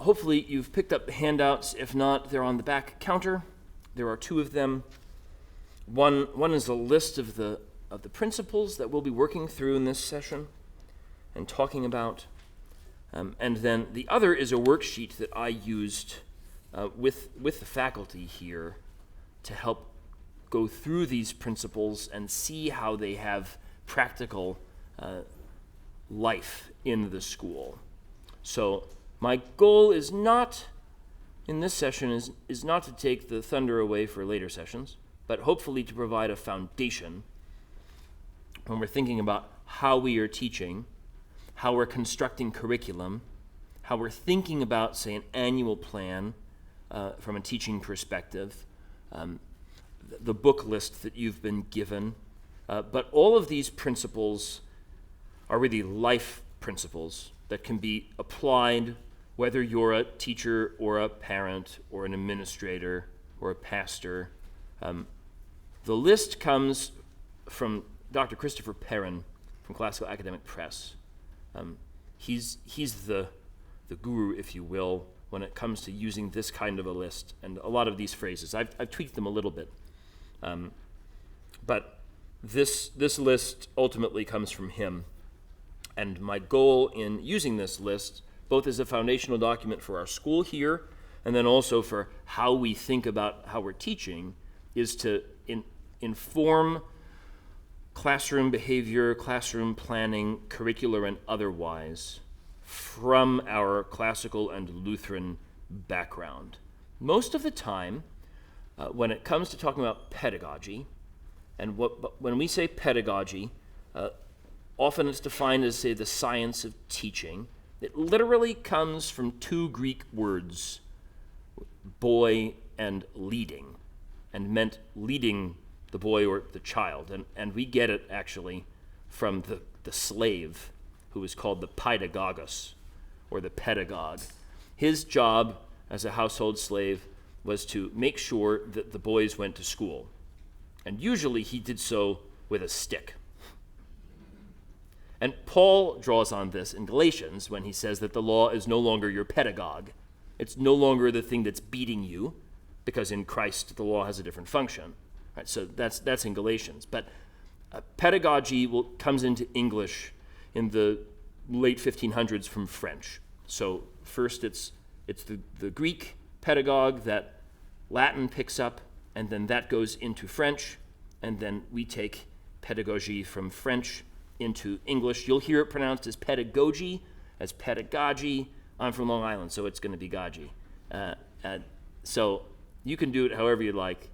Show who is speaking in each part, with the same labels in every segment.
Speaker 1: Hopefully you've picked up the handouts. If not, they're on the back counter. There are two of them. One is a list of the principles that we'll be working through in this session and talking about. And then the other is a worksheet that I used with the faculty here to help go through these principles and see how they have practical life in the school. So my goal is not, in this session, is not to take the thunder away for later sessions, but hopefully to provide a foundation when we're thinking about how we are teaching, how we're constructing curriculum, how we're thinking about, say, an annual plan from a teaching perspective, the book list that you've been given. But all of these principles are really life principles that can be applied whether you're a teacher or a parent or an administrator or a pastor. The list comes from Dr. Christopher Perrin from Classical Academic Press. He's the guru, if you will, when it comes to using this kind of a list and a lot of these phrases. I've tweaked them a little bit. But this list ultimately comes from him. And my goal in using this list, both as a foundational document for our school here, and then also for how we think about how we're teaching, is to inform classroom behavior, classroom planning, curricular and otherwise, from our classical and Lutheran background. Most of the time, when it comes to talking about pedagogy, and when we say pedagogy, often it's defined as, say, the science of teaching. It literally comes from two Greek words, boy and leading, and meant leading the boy or the child. And we get it, actually, from the slave, who was called the paidagogos, or the pedagogue. His job as a household slave was to make sure that the boys went to school. And usually he did so with a stick. And Paul draws on this in Galatians when he says that the law is no longer your pedagogue. It's no longer the thing that's beating you, because in Christ the law has a different function. Right, so that's in Galatians. But pedagogy comes into English in the late 1500s from French. So first it's the Greek pedagogue that Latin picks up, and then that goes into French, and then we take pedagogy from French into English. You'll hear it pronounced as pedagogy, as pedagogy. I'm from Long Island, so it's going to be gaji. So you can do it however you like.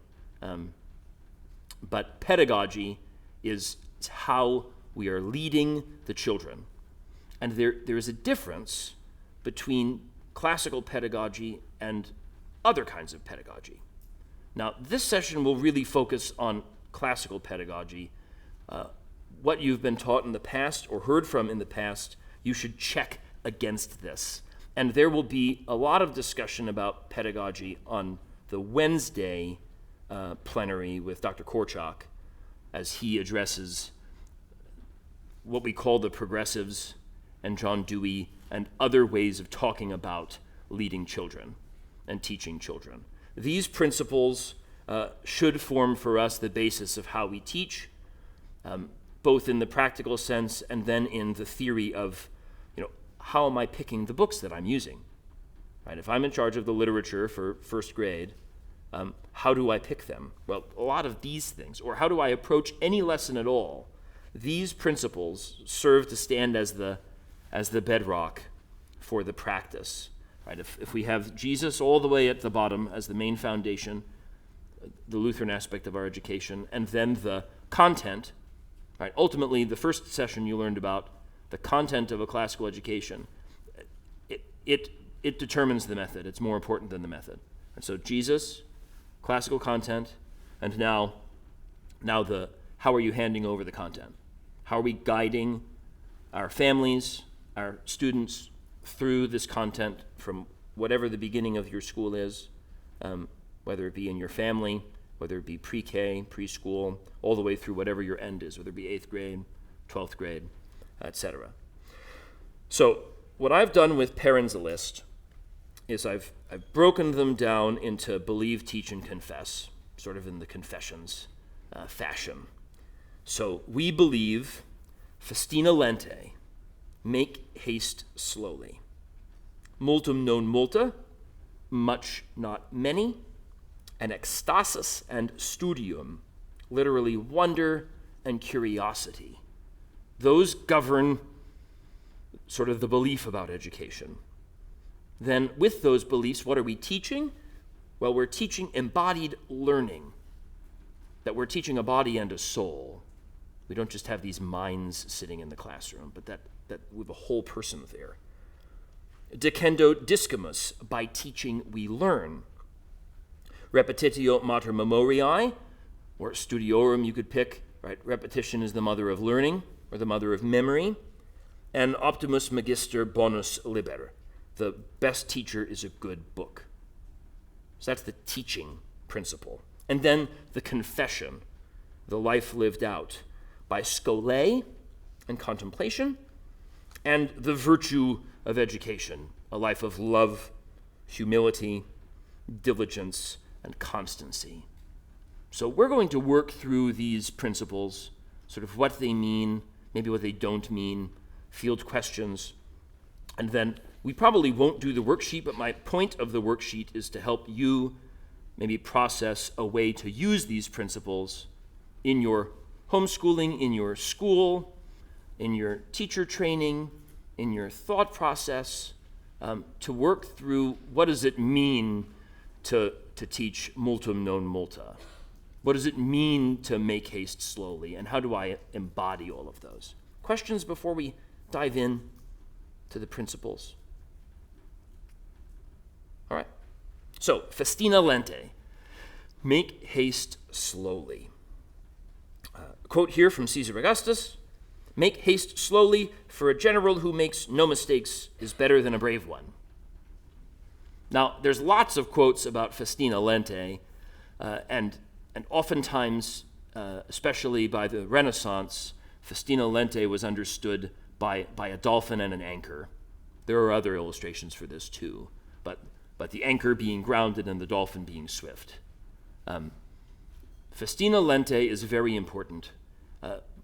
Speaker 1: But pedagogy is how we are leading the children. And there is a difference between classical pedagogy and other kinds of pedagogy. Now, this session will really focus on classical pedagogy. What you've been taught in the past or heard from in the past, you should check against this. And there will be a lot of discussion about pedagogy on the Wednesday plenary with Dr. Korchak, as he addresses what we call the progressives and John Dewey and other ways of talking about leading children and teaching children. These principles should form for us the basis of how we teach, both in the practical sense and then in the theory of, how am I picking the books that I'm using? Right? If I'm in charge of the literature for first grade, how do I pick them? Well, a lot of these things, or how do I approach any lesson at all? These principles serve to stand as the bedrock for the practice. Right? If we have Jesus all the way at the bottom as the main foundation, the Lutheran aspect of our education, and then the content, right? Ultimately, the first session you learned about the content of a classical education. It determines the method. It's more important than the method. And so Jesus, classical content, and now how are you handing over the content? How are we guiding our families, our students through this content from whatever the beginning of your school is, whether it be in your family, whether it be pre-K, preschool, all the way through whatever your end is, whether it be 8th grade, 12th grade, etc. So what I've done with Perrin's list is I've broken them down into believe, teach, and confess, sort of in the confessions fashion. So we believe, festina lente, make haste slowly. Multum non multa, much not many, and ecstasis and studium, literally wonder and curiosity. Those govern sort of the belief about education. Then with those beliefs, what are we teaching? Well, we're teaching embodied learning, that we're teaching a body and a soul. We don't just have these minds sitting in the classroom, but that we have a whole person there. Decendo discimus, by teaching we learn. Repetitio mater memoriae, or studiorum you could pick, right? Repetition is the mother of learning, or the mother of memory. And optimus magister bonus liber, the best teacher is a good book. So that's the teaching principle. And then the confession, the life lived out by scholae and contemplation, and the virtue of education, a life of love, humility, diligence, and constancy. So we're going to work through these principles, sort of what they mean, maybe what they don't mean, field questions, and then we probably won't do the worksheet, but my point of the worksheet is to help you maybe process a way to use these principles in your homeschooling, in your school, in your teacher training, in your thought process, to work through what does it mean to teach multum non multa? What does it mean to make haste slowly? And how do I embody all of those? Questions before we dive in to the principles? All right. So, festina lente, make haste slowly. Quote here from Caesar Augustus, make haste slowly, for a general who makes no mistakes is better than a brave one. Now, there's lots of quotes about festina lente, and oftentimes, especially by the Renaissance, festina lente was understood by a dolphin and an anchor. There are other illustrations for this too, but the anchor being grounded and the dolphin being swift. Festina lente is very important,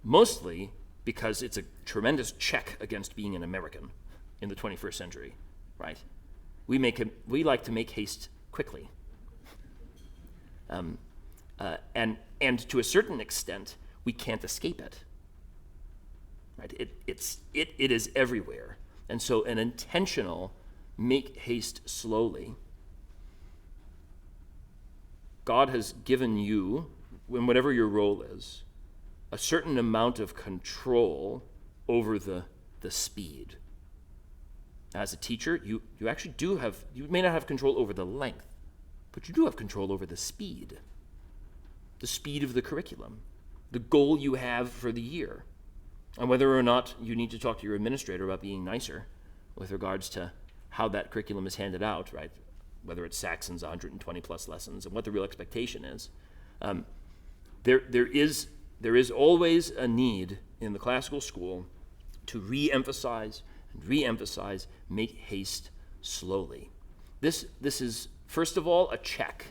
Speaker 1: mostly because it's a tremendous check against being an American in the 21st century, right? We like to make haste quickly. And to a certain extent, we can't escape it. Right? It is everywhere. And so an intentional make haste slowly. God has given you, in whatever your role is, a certain amount of control over the speed. As a teacher, you actually do have, you may not have control over the length, but you do have control over the speed of the curriculum, the goal you have for the year, and whether or not you need to talk to your administrator about being nicer with regards to how that curriculum is handed out, right? Whether it's Saxon's 120 plus lessons and what the real expectation is. There is always a need in the classical school to re-emphasize, make haste slowly. This is, first of all, a check,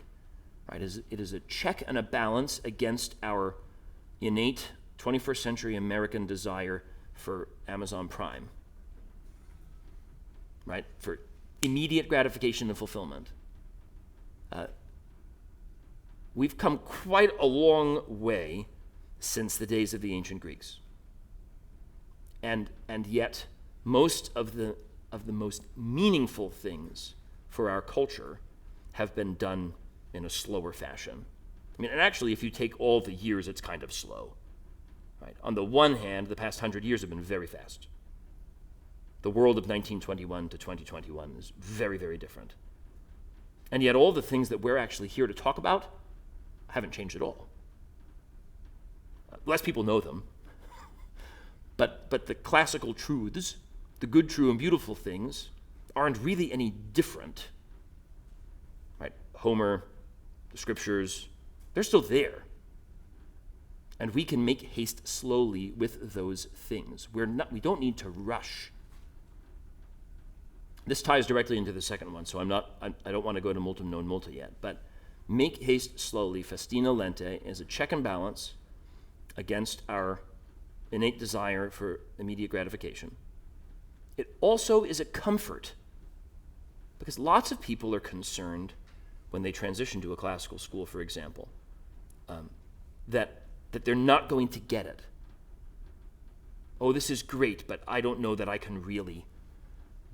Speaker 1: right? It is a check and a balance against our innate 21st century American desire for Amazon Prime, right? For immediate gratification and fulfillment. We've come quite a long way since the days of the ancient Greeks. And yet, most of the most meaningful things for our culture have been done in a slower fashion. I mean, and actually, if you take all the years, it's kind of slow. Right? On the one hand, the past 100 years have been very fast. The world of 1921 to 2021 is very, very different. And yet all the things that we're actually here to talk about haven't changed at all. Less people know them. But the classical truths, the good, true, and beautiful things, aren't really any different. Right? Homer, the scriptures, they're still there. And we can make haste slowly with those things. We don't need to rush. This ties directly into the second one, so I don't want to go to multum non multa yet, but make haste slowly, festina lente, is a check and balance against our innate desire for immediate gratification. It also is a comfort, because lots of people are concerned when they transition to a classical school, for example, that they're not going to get it. Oh, this is great, but I don't know that I can really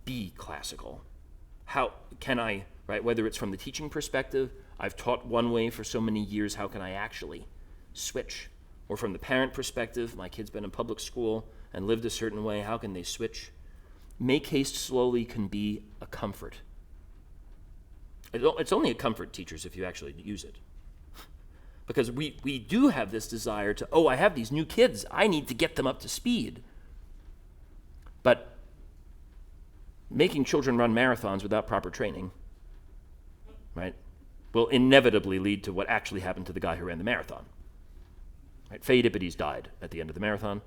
Speaker 1: be classical. How can I, right, whether it's from the teaching perspective, I've taught one way for so many years, how can I actually switch? Or from the parent perspective, my kid's been in public school and lived a certain way, how can they switch? Make haste slowly can be a comfort. It's only a comfort, teachers, if you actually use it. Because we do have this desire to, I have these new kids, I need to get them up to speed. But making children run marathons without proper training, right, will inevitably lead to what actually happened to the guy who ran the marathon. Right? Pheidippides died at the end of the marathon.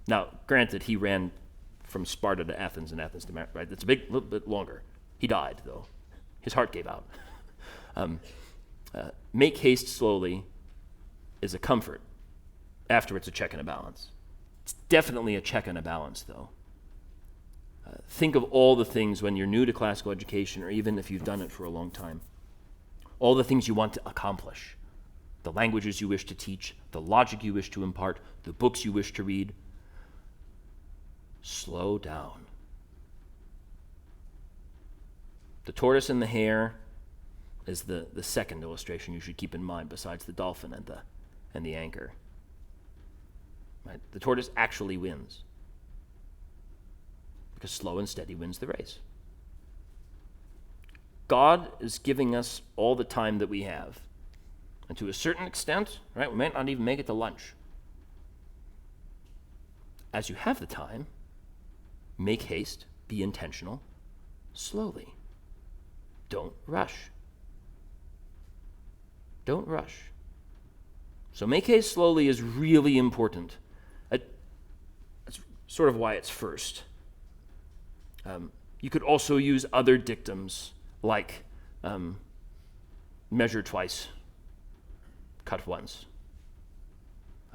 Speaker 1: Now, granted, he ran from Sparta to Athens and Athens to Marathon, right? It's a little bit longer. He died, though. His heart gave out. Make haste slowly is a comfort. After it's a check and a balance. It's definitely a check and a balance, though. Think of all the things when you're new to classical education, or even if you've done it for a long time, all the things you want to accomplish, the languages you wish to teach, the logic you wish to impart, the books you wish to read. Slow down. The tortoise and the hare is the second illustration you should keep in mind, besides the dolphin and the anchor. Right? The tortoise actually wins, because slow and steady wins the race. God is giving us all the time that we have. And to a certain extent, right, we might not even make it to lunch. As you have the time, make haste, be intentional, slowly. Don't rush. Don't rush. So make haste slowly is really important. That's sort of why it's first. You could also use other dictums like measure twice, cut once.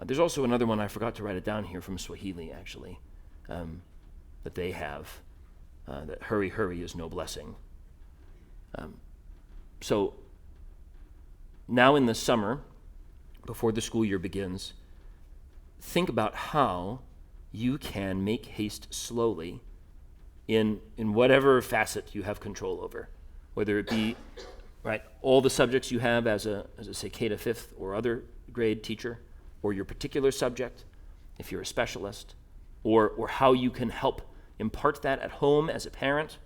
Speaker 1: There's also another one, I forgot to write it down here, from Swahili, actually, that they have, that hurry, hurry is no blessing. So now in the summer, before the school year begins, think about how you can make haste slowly in whatever facet you have control over, whether it be, right, all the subjects you have as a say, K to 5th or other grade teacher, or your particular subject, if you're a specialist, or how you can help impart that at home as a parent.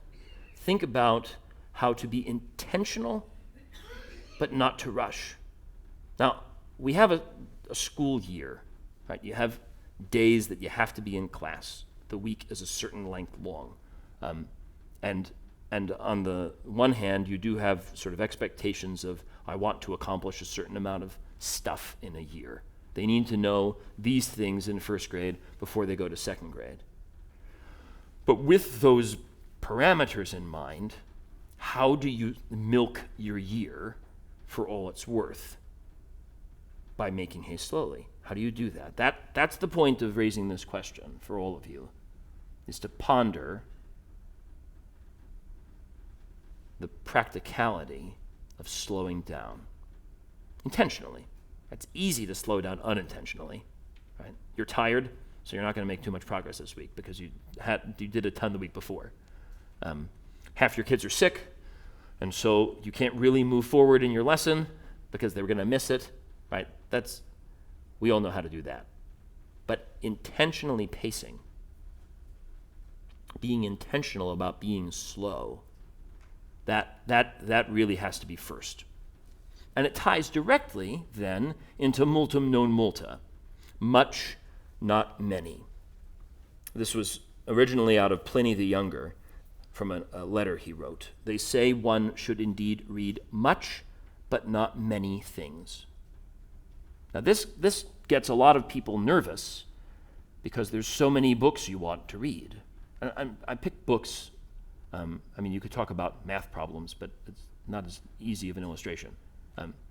Speaker 1: Think about how to be intentional, but not to rush. Now, we have a school year, right? You have days that you have to be in class. The week is a certain length long. And on the one hand, you do have sort of expectations of, I want to accomplish a certain amount of stuff in a year. They need to know these things in first grade before they go to second grade. But with those parameters in mind, how do you milk your year for all it's worth? By making haste slowly. How do you do that? That's the point of raising this question for all of you, is to ponder the practicality of slowing down intentionally. It's easy to slow down unintentionally, right? You're tired, so you're not going to make too much progress this week because you did a ton the week before. Half your kids are sick, and so you can't really move forward in your lesson because they were going to miss it, right? We all know how to do that. But intentionally pacing, being intentional about being slow, that really has to be first. And it ties directly, then, into multum non multa. Much, not many. This was originally out of Pliny the Younger, from a letter he wrote. They say one should indeed read much, but not many things. Now this gets a lot of people nervous because there's so many books you want to read. I pick books You could talk about math problems, but it's not as easy of an illustration.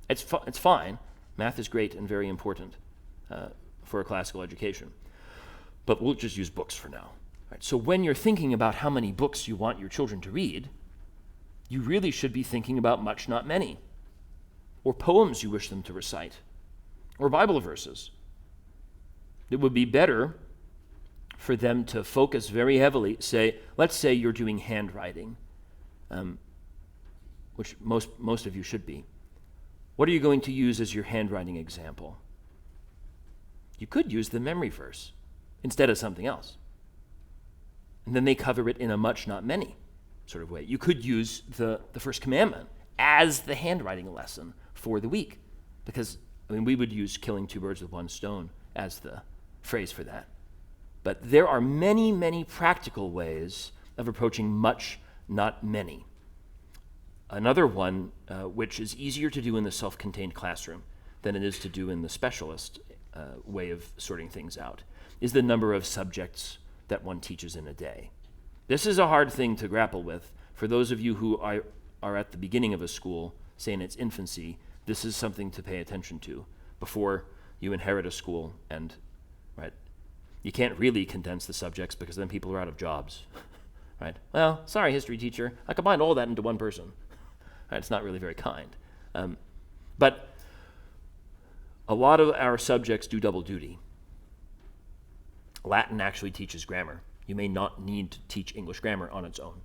Speaker 1: It's fine. Math is great and very important for a classical education. But we'll just use books for now. Right? So when you're thinking about how many books you want your children to read, you really should be thinking about much, not many, or poems you wish them to recite, or Bible verses. It would be better for them to focus very heavily, let's say you're doing handwriting, which most of you should be. What are you going to use as your handwriting example? You could use the memory verse instead of something else. And then they cover it in a much, not many sort of way. You could use the first commandment as the handwriting lesson for the week, because we would use killing two birds with one stone as the phrase for that. But there are many, many practical ways of approaching much, not many. Another one, which is easier to do in the self-contained classroom than it is to do in the specialist way of sorting things out, is the number of subjects that one teaches in a day. This is a hard thing to grapple with. For those of you who are at the beginning of a school, say in its infancy, this is something to pay attention to before you inherit a school. And right, you can't really condense the subjects because then people are out of jobs. Right? Well, sorry, history teacher, I combined all that into one person. Right? It's not really very kind. But a lot of our subjects do double duty. Latin actually teaches grammar. You may not need to teach English grammar on its own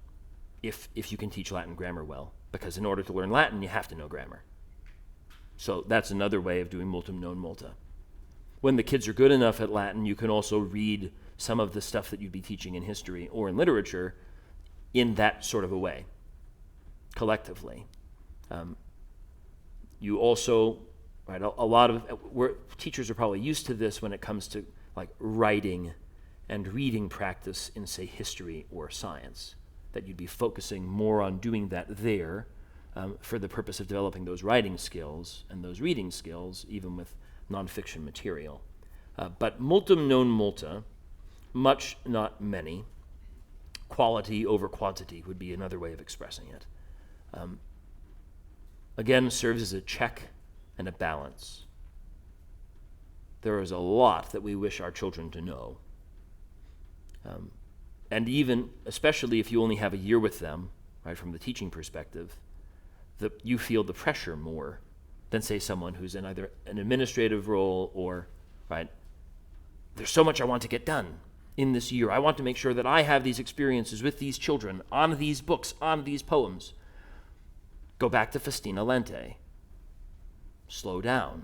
Speaker 1: if you can teach Latin grammar well, because in order to learn Latin, you have to know grammar. So that's another way of doing multum non multa. When the kids are good enough at Latin, you can also read some of the stuff that you'd be teaching in history or in literature in that sort of a way, collectively. You also, right, a lot of teachers are probably used to this when it comes to like writing and reading practice in, say, history or science, that you'd be focusing more on doing that there for the purpose of developing those writing skills and those reading skills, even with nonfiction material. But multum non multa, much, not many, quality over quantity would be another way of expressing it. Again, serves as a check and a balance. There is a lot that we wish our children to know. And even, especially if you only have a year with them, right, from the teaching perspective, you feel the pressure more than, say, someone who's in either an administrative role or, right, there's so much I want to get done in this year. I want to make sure that I have these experiences with these children, on these books, on these poems. Go back to Festina Lente. Slow down.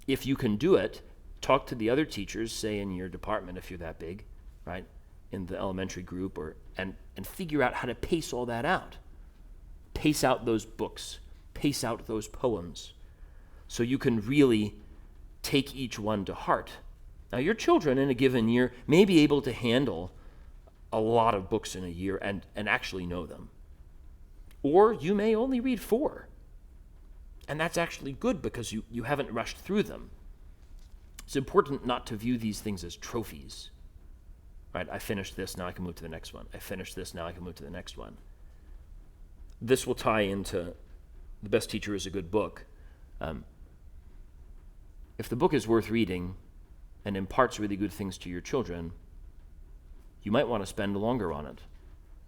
Speaker 1: If you can do it, talk to the other teachers, say in your department if you're that big, right, in the elementary group, and figure out how to pace all that out. Pace out those books, pace out those poems, so you can really take each one to heart. Now, your children in a given year may be able to handle a lot of books in a year and actually know them. Or you may only read 4. And that's actually good because you haven't rushed through them. It's important not to view these things as trophies. Right? I finished this, now I can move to the next one. I finished this, now I can move to the next one. This will tie into The Best Teacher is a Good Book. If the book is worth reading and imparts really good things to your children, you might want to spend longer on it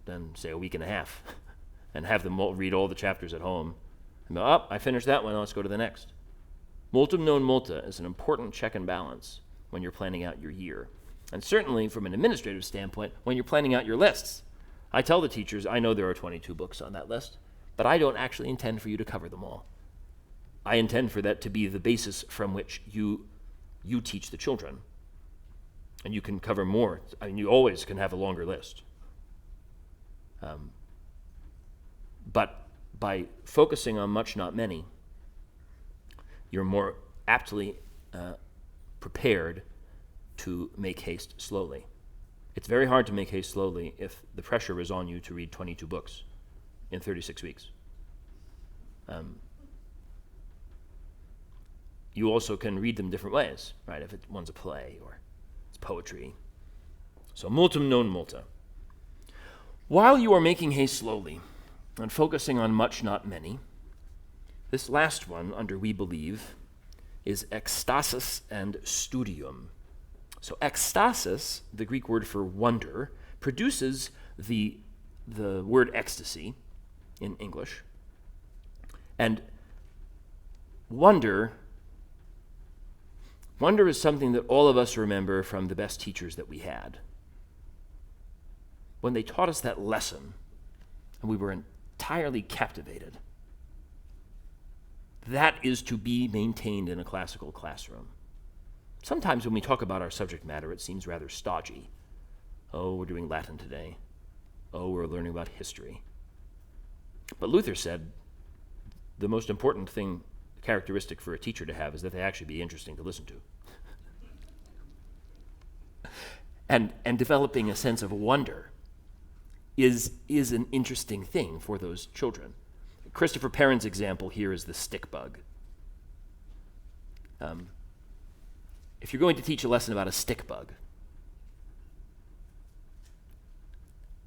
Speaker 1: than, say, a week and a half and have them read all the chapters at home. And go, I finished that one, let's go to the next. Multum non multa is an important check and balance when you're planning out your year. And certainly from an administrative standpoint, when you're planning out your lists. I tell the teachers, I know there are 22 books on that list, but I don't actually intend for you to cover them all. I intend for that to be the basis from which you teach the children. And you can cover more. I mean, you always can have a longer list. But by focusing on much, not many, you're more aptly prepared to make haste slowly. It's very hard to make haste slowly if the pressure is on you to read 22 books in 36 weeks. You also can read them different ways, right? If one's a play or it's poetry. So multum non multa. While you are making haste slowly and focusing on much, not many, this last one, under we believe, is ecstasis and studium. So ecstasis, the Greek word for wonder, produces the word ecstasy in English. And wonder is something that all of us remember from the best teachers that we had. When they taught us that lesson, and we were entirely captivated, that is to be maintained in a classical classroom. Sometimes when we talk about our subject matter, it seems rather stodgy. Oh, we're doing Latin today. Oh, we're learning about history. But Luther said the most important characteristic for a teacher to have is that they actually be interesting to listen to. And developing a sense of wonder is an interesting thing for those children. Christopher Perrin's example here is the stick bug. If you're going to teach a lesson about a stick bug,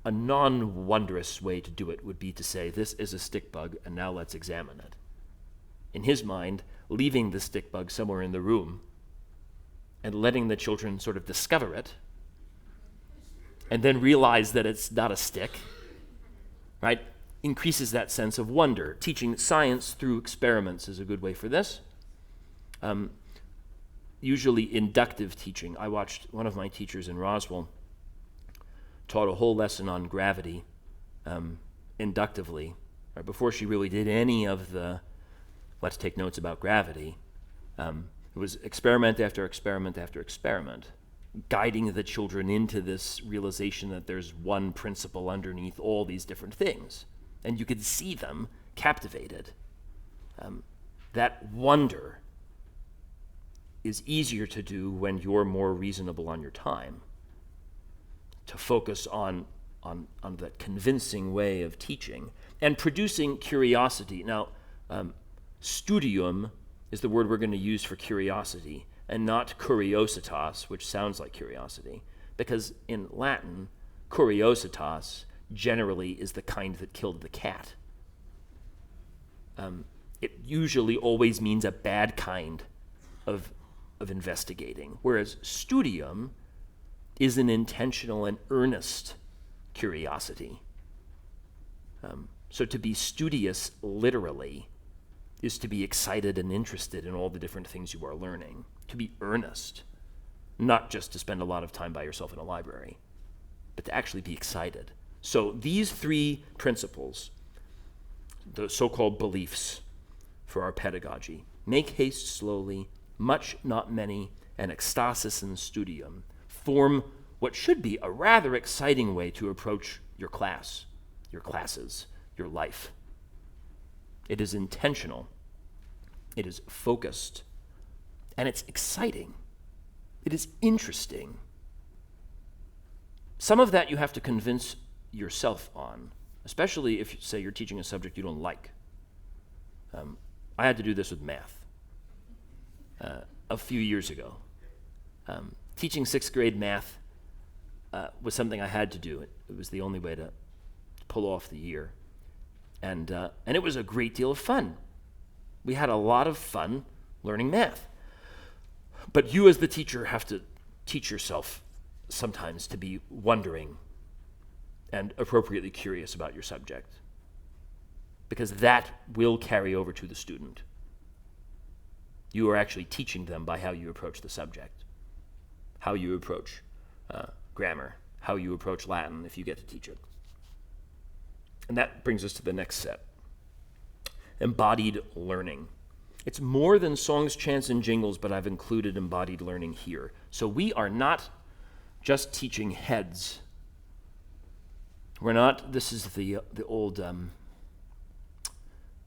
Speaker 1: a non-wondrous way to do it would be to say, this is a stick bug, and now let's examine it. In his mind, leaving the stick bug somewhere in the room and letting the children sort of discover it, and then realize that it's not a stick, right, increases that sense of wonder. Teaching science through experiments is a good way for this. Usually inductive teaching. I watched one of my teachers in Roswell taught a whole lesson on gravity inductively, right, before she really did any of the let's take notes about gravity. It was experiment after experiment after experiment, guiding the children into this realization that there's one principle underneath all these different things. And you could see them captivated. That wonder is easier to do when you're more reasonable on your time, to focus on that convincing way of teaching and producing curiosity. Now, studium is the word we're going to use for curiosity, and not curiositas, which sounds like curiosity, because in Latin, curiositas generally is the kind that killed the cat. It usually always means a bad kind of investigating, whereas studium is an intentional and earnest curiosity. So to be studious literally is to be excited and interested in all the different things you are learning, to be earnest, not just to spend a lot of time by yourself in a library, but to actually be excited. So these three principles, the so-called beliefs for our pedagogy, make haste slowly, much, not many, and ecstasis and studium, form what should be a rather exciting way to approach your class, your classes, your life. It is intentional, it is focused, and it's exciting. It is interesting. Some of that you have to convince yourself on, especially if, say, you're teaching a subject you don't like. I had to do this with math a few years ago. Teaching sixth grade math was something I had to do. It was the only way to pull off the year. And it was a great deal of fun. We had a lot of fun learning math. But you as the teacher have to teach yourself sometimes to be wondering and appropriately curious about your subject, because that will carry over to the student. You are actually teaching them by how you approach the subject, how you approach grammar, how you approach Latin if you get to teach it. And that brings us to the next set, embodied learning. It's more than songs, chants, and jingles, but I've included embodied learning here. So we are not just teaching heads. We're not, this is the old,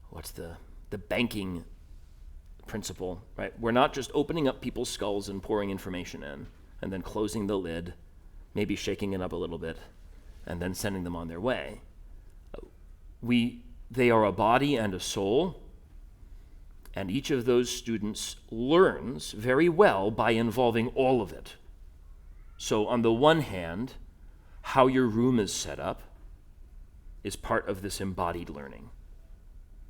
Speaker 1: what's the banking principle, right? We're not just opening up people's skulls and pouring information in, and then closing the lid, maybe shaking it up a little bit, and then sending them on their way. They are a body and a soul, and each of those students learns very well by involving all of it. So on the one hand, how your room is set up, is part of this embodied learning.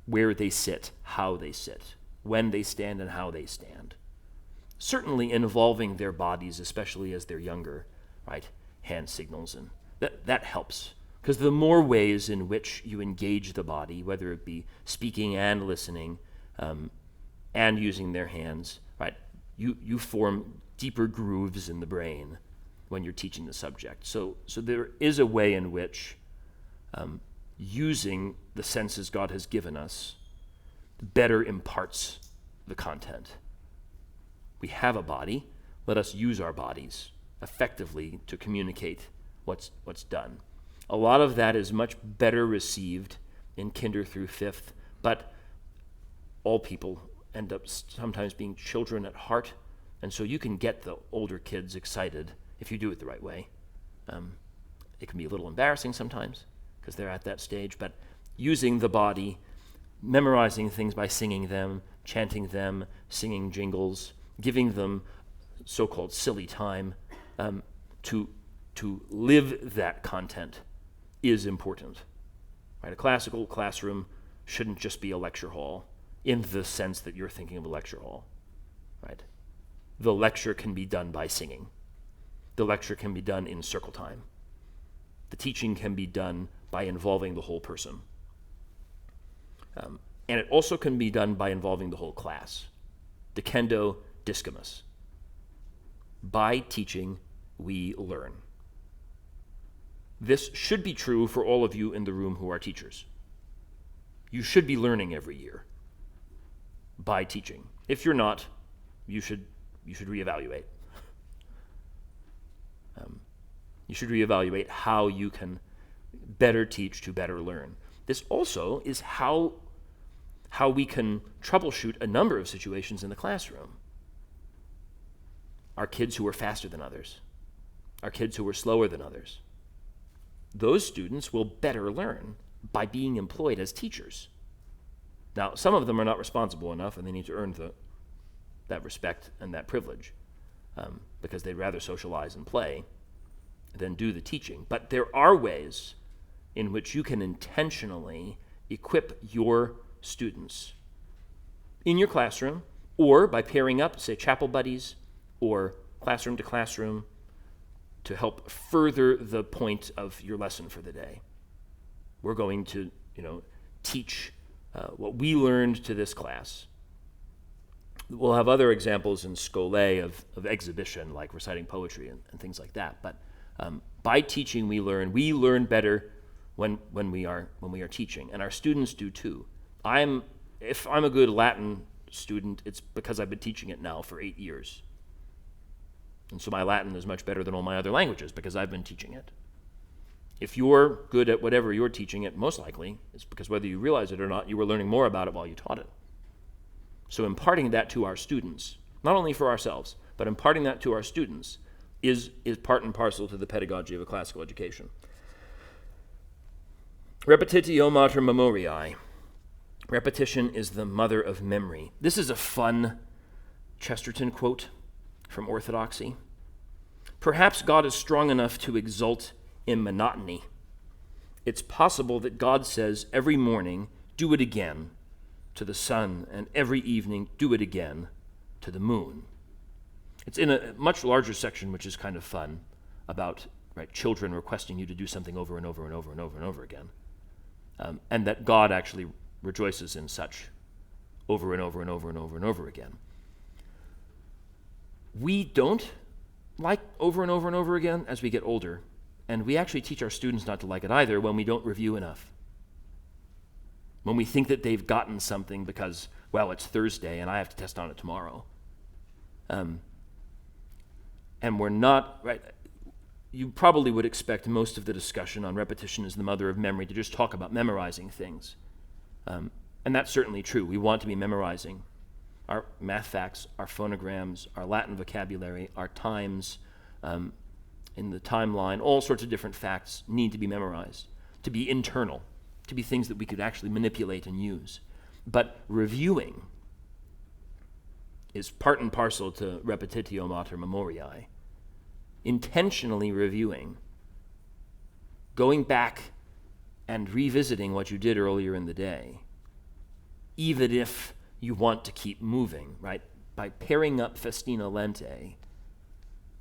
Speaker 1: Where they sit, how they sit, when they stand and how they stand. Certainly involving their bodies, especially as they're younger, right? Hand signals, and that helps. Because the more ways in which you engage the body, whether it be speaking and listening, and using their hands, right? You form deeper grooves in the brain when you're teaching the subject. So there is a way in which using the senses God has given us better imparts the content. We have a body. Let us use our bodies effectively to communicate what's done. A lot of that is much better received in kinder through fifth, but all people end up sometimes being children at heart, and so you can get the older kids excited if you do it the right way. It can be a little embarrassing sometimes because they're at that stage, but using the body, memorizing things by singing them, chanting them, singing jingles, giving them so-called silly time to live that content is important. Right? A classical classroom shouldn't just be a lecture hall in the sense that you're thinking of a lecture hall. Right? The lecture can be done by singing. The lecture can be done in circle time. The teaching can be done by involving the whole person. And it also can be done by involving the whole class. Decendo discimus. By teaching, we learn. This should be true for all of you in the room who are teachers. You should be learning every year by teaching. If you're not, you should reevaluate. You should reevaluate how you can better teach to better learn. This also is how we can troubleshoot a number of situations in the classroom. Our kids who are faster than others, our kids who are slower than others. Those students will better learn by being employed as teachers. Now, some of them are not responsible enough, and they need to earn that respect and that privilege because they'd rather socialize and play than do the teaching. But there are ways in which you can intentionally equip your students in your classroom, or by pairing up, say, chapel buddies or classroom to classroom, to help further the point of your lesson for the day. We're going to, teach what we learned to this class. We'll have other examples in Scole of exhibition, like reciting poetry and things like that. But by teaching, we learn better when we are teaching, and our students do too. If I'm a good Latin student, it's because I've been teaching it now for 8 years. And so my Latin is much better than all my other languages because I've been teaching it. If you're good at whatever you're teaching it, most likely it's because whether you realize it or not, you were learning more about it while you taught it. So imparting that to our students, not only for ourselves, but imparting that to our students is part and parcel to the pedagogy of a classical education. Repetitio mater memoriae. Repetition is the mother of memory. This is a fun Chesterton quote from Orthodoxy. Perhaps God is strong enough to exult in monotony. It's possible that God says every morning, do it again to the sun, and every evening, do it again to the moon. It's in a much larger section, which is kind of fun, about children requesting you to do something over and over and over and over and over again. And that God actually rejoices in such over and over and over and over and over again. We don't like over and over and over again as we get older, and we actually teach our students not to like it either when we don't review enough. When we think that they've gotten something because, well, it's Thursday and I have to test on it tomorrow. And we're not, right? You probably would expect most of the discussion on repetition as the mother of memory to just talk about memorizing things. And that's certainly true. We want to be memorizing our math facts, our phonograms, our Latin vocabulary, our times in the timeline. All sorts of different facts need to be memorized, to be internal, to be things that we could actually manipulate and use. But reviewing is part and parcel to repetitio mater memoriae. Intentionally reviewing, going back and revisiting what you did earlier in the day, even if you want to keep moving, right? By pairing up festina lente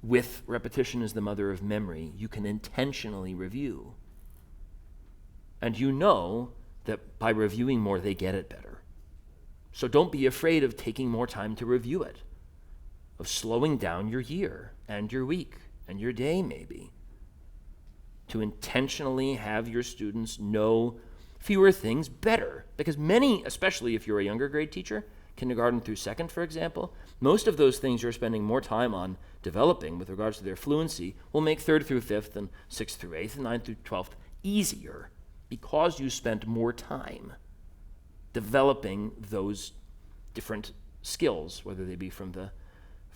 Speaker 1: with repetition is the mother of memory, you can intentionally review. And you know that by reviewing more, they get it better. So don't be afraid of taking more time to review it, of slowing down your year and your week and your day maybe, to intentionally have your students know fewer things better. Because many, especially if you're a younger grade teacher, kindergarten through second, for example, most of those things you're spending more time on developing with regards to their fluency will make third through fifth and sixth through eighth and ninth through 12th easier because you spent more time developing those different skills, whether they be from the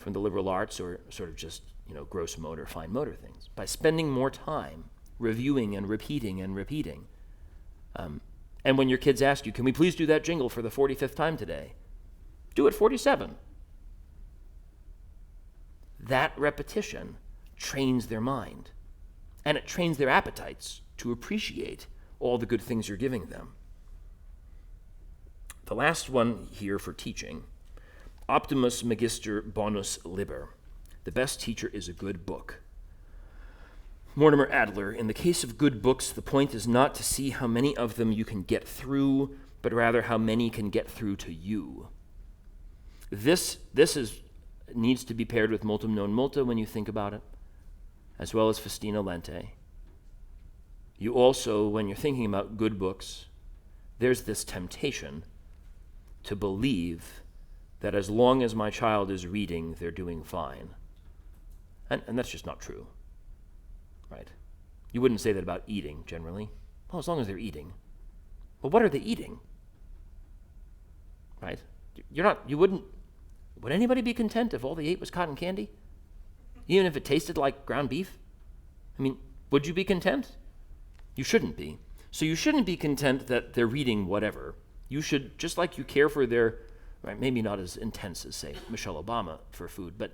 Speaker 1: liberal arts or sort of just gross motor, fine motor things. By spending more time reviewing and repeating and repeating. And when your kids ask you, can we please do that jingle for the 45th time today? Do it 47. That repetition trains their mind, and it trains their appetites to appreciate all the good things you're giving them. The last one here for teaching, Optimus Magister Bonus Liber. The best teacher is a good book. Mortimer Adler, in the case of good books, the point is not to see how many of them you can get through, but rather how many can get through to you. This needs to be paired with multum non multa when you think about it, as well as festina lente. You also, when you're thinking about good books, there's this temptation to believe that as long as my child is reading, they're doing fine. And that's just not true, right? You wouldn't say that about eating, generally. Well, as long as they're eating. But what are they eating? Right? Would anybody be content if all they ate was cotton candy? Even if it tasted like ground beef? I mean, would you be content? You shouldn't be. So you shouldn't be content that they're reading whatever. You should, just like you care for their, right, maybe not as intense as, say, Michelle Obama for food, but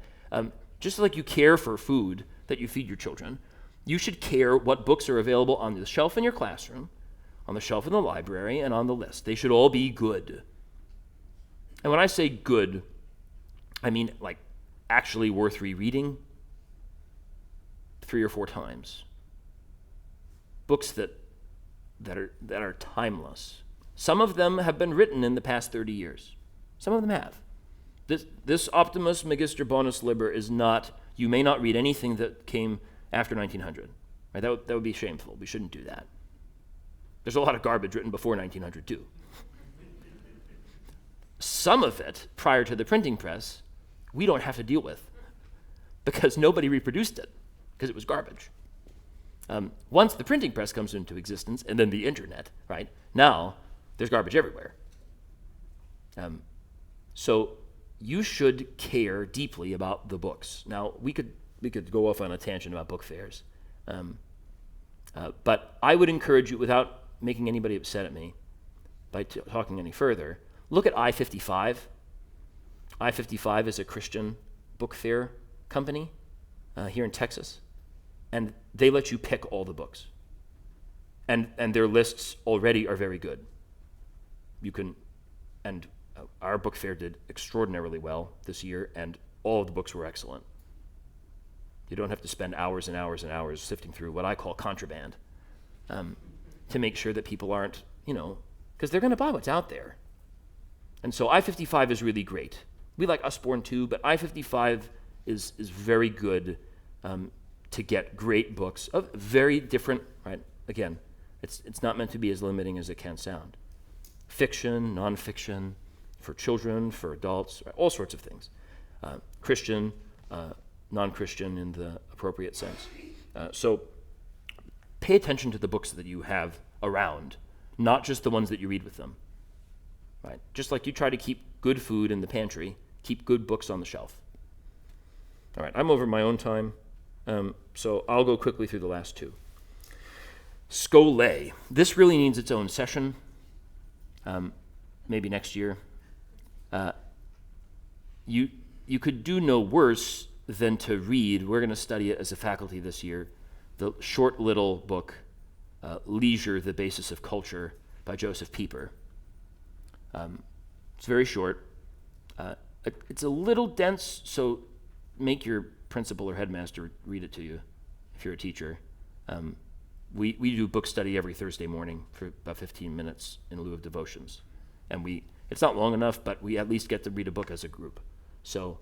Speaker 1: just like you care for food that you feed your children, you should care what books are available on the shelf in your classroom, on the shelf in the library, and on the list. They should all be good. And when I say good, I mean like actually worth rereading 3 or 4 times. Books that are timeless. Some of them have been written in the past 30 years. Some of them have. This Optimus Magister Bonus Liber is not, you may not read anything that came after 1900. Right? That would be shameful. We shouldn't do that. There's a lot of garbage written before 1900 too. Some of it, prior to the printing press, we don't have to deal with because nobody reproduced it because it was garbage. Once the printing press comes into existence and then the internet, right, now there's garbage everywhere. So you should care deeply about the books. Now, we could go off on a tangent about book fairs, but I would encourage you, without making anybody upset at me by talking any further, look at I-55. I-55 is a Christian book fair company here in Texas, and they let you pick all the books. And their lists already are very good. You can, and our book fair did extraordinarily well this year, and all of the books were excellent. You don't have to spend hours and hours and hours sifting through what I call contraband to make sure that people aren't, because they're going to buy what's out there. And so I-55 is really great. We like Usborne too, but I-55 is very good to get great books of very different, right? Again, it's not meant to be as limiting as it can sound. Fiction, nonfiction, for children, for adults, right? All sorts of things. Christian, non-Christian in the appropriate sense. So pay attention to the books that you have around, not just the ones that you read with them. Right? Just like you try to keep good food in the pantry, keep good books on the shelf. All right, I'm over my own time, so I'll go quickly through the last 2. Scholé. This really needs its own session, maybe next year. You could do no worse than to read, we're going to study it as a faculty this year, the short little book, Leisure, the Basis of Culture by Joseph Pieper. It's very short. It's a little dense, so make your principal or headmaster read it to you if you're a teacher. We do book study every Thursday morning for about 15 minutes in lieu of devotions. And it's not long enough, but we at least get to read a book as a group. So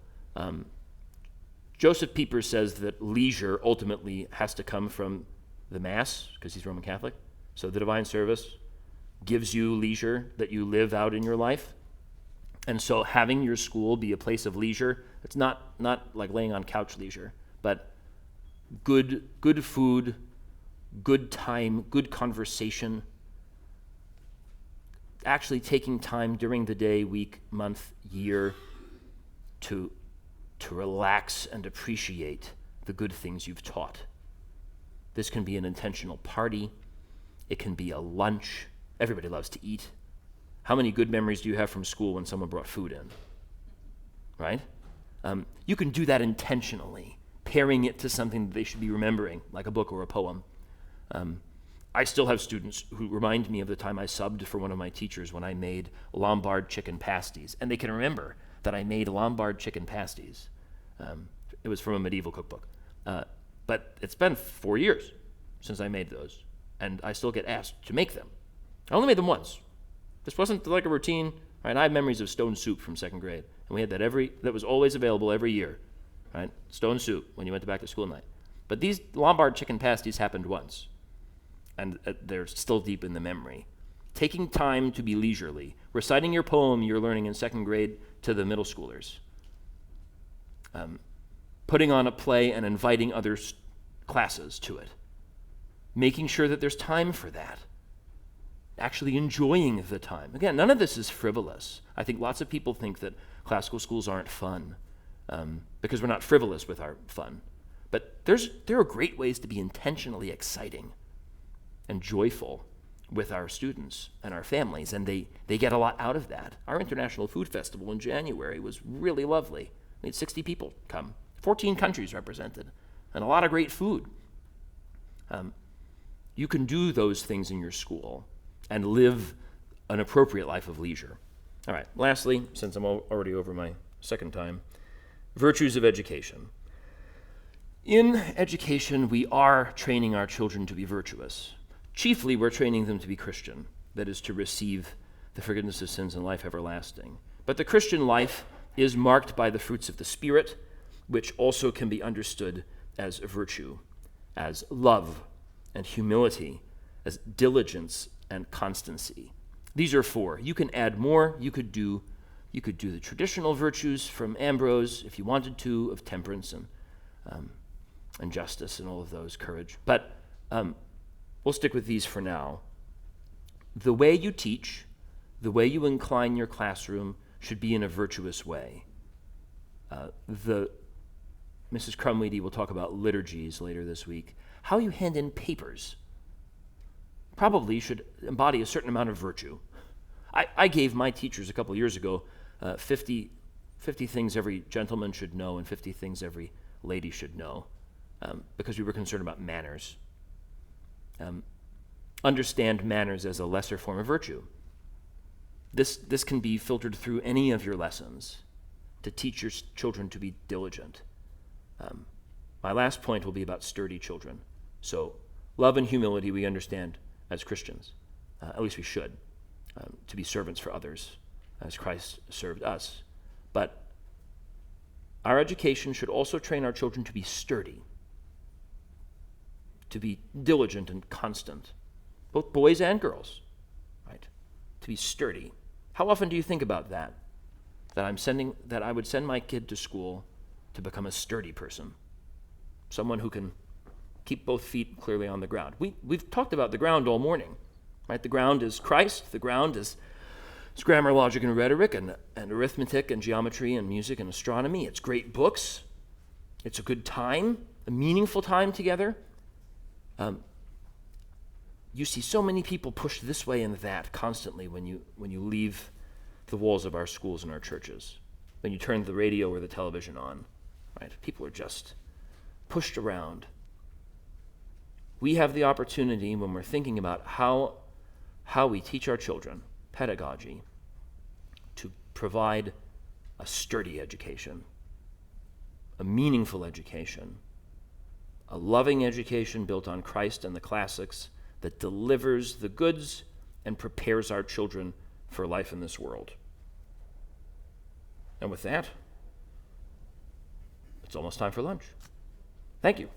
Speaker 1: Joseph Pieper says that leisure ultimately has to come from the Mass, because he's Roman Catholic. So the divine service gives you leisure that you live out in your life. And so having your school be a place of leisure, it's not like laying on couch leisure, but good food, good time, good conversation, actually taking time during the day, week, month, year to relax and appreciate the good things you've taught. This can be an intentional party. It can be a lunch. Everybody loves to eat. How many good memories do you have from school when someone brought food in? Right? You can do that intentionally, pairing it to something that they should be remembering, like a book or a poem. I still have students who remind me of the time I subbed for one of my teachers when I made Lombard chicken pasties, and they can remember that I made Lombard chicken pasties. It was from a medieval cookbook. But it's been 4 years since I made those, and I still get asked to make them. I only made them once. This wasn't like a routine. Right? I have memories of stone soup from second grade, and we had that was always available every year. Right? Stone soup when you went back to school night. But these Lombard chicken pasties happened once, and they're still deep in the memory. Taking time to be leisurely, reciting your poem you're learning in second grade to the middle schoolers, putting on a play and inviting other classes to it, making sure that there's time for that, actually enjoying the time. Again, none of this is frivolous. I think lots of people think that classical schools aren't fun because we're not frivolous with our fun. But there are great ways to be intentionally exciting and joyful with our students and our families, and they get a lot out of that. Our International Food Festival in January was really lovely. We had 60 people come, 14 countries represented, and a lot of great food. You can do those things in your school and live an appropriate life of leisure. All right, lastly, since I'm already over my second time, virtues of education. In education, we are training our children to be virtuous. Chiefly, we're training them to be Christian, that is, to receive the forgiveness of sins and life everlasting. But the Christian life is marked by the fruits of the Spirit, which also can be understood as virtue, as love and humility, as diligence and constancy. These are 4. You can add more. You could do the traditional virtues from Ambrose, if you wanted to, of temperance and justice and all of those, courage. But we'll stick with these for now. The way you teach, the way you incline your classroom should be in a virtuous way. Mrs. Crumweedy will talk about liturgies later this week. How you hand in papers probably should embody a certain amount of virtue. I gave my teachers a couple years ago 50 things every gentleman should know and 50 things every lady should know because we were concerned about manners. Understand manners as a lesser form of virtue. This can be filtered through any of your lessons to teach your children to be diligent. My last point will be about sturdy children. So love and humility we understand as Christians, at least we should, to be servants for others as Christ served us. But our education should also train our children to be sturdy, to be diligent and constant, both boys and girls, right? To be sturdy. How often do you think about that? That I would send my kid to school to become a sturdy person, someone who can keep both feet clearly on the ground. We've talked about the ground all morning, right? The ground is Christ. The ground is grammar, logic, and rhetoric, and arithmetic, and geometry, and music, and astronomy. It's great books. It's a good time, a meaningful time together. You see so many people push this way and that constantly when you leave the walls of our schools and our churches, when you turn the radio or the television on, right? People are just pushed around. we have the opportunity, when we're thinking about how we teach our children pedagogy, to provide a sturdy education, a meaningful education, a loving education built on Christ and the classics that delivers the goods and prepares our children for life in this world. And with that, it's almost time for lunch. Thank you.